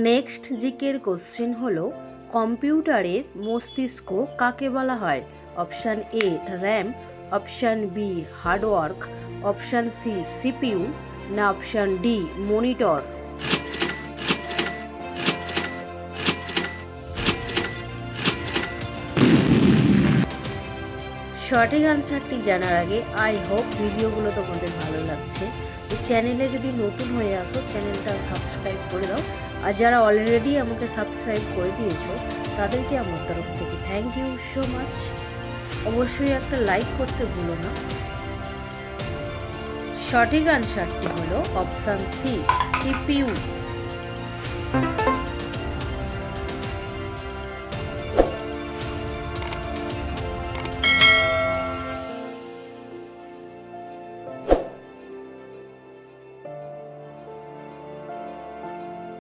Next জিকের question হলো কম্পিউটারের মস্তিষ্ক কাকে বলা হয়? Option A RAM, option B hardware, option C CPU না অপশান ডি মনিটর। সঠিক আনসারটি জানার আগে আই হোপ ভিডিওগুলো তোমাদের ভালো লাগছে। তো চ্যানেলে যদি নতুন হয়ে আসো চ্যানেলটা সাবস্ক্রাইব করে দাও, আর যারা অলরেডি আমাকে সাবস্ক্রাইব করে দিয়েছো তাদেরকে আমার তরফ থেকে থ্যাংক ইউ সো মাচ। অবশ্যই একটা লাইক করতে ভুলো না। সঠিক আনসারটি হলো অপশান সি সিপিইউ।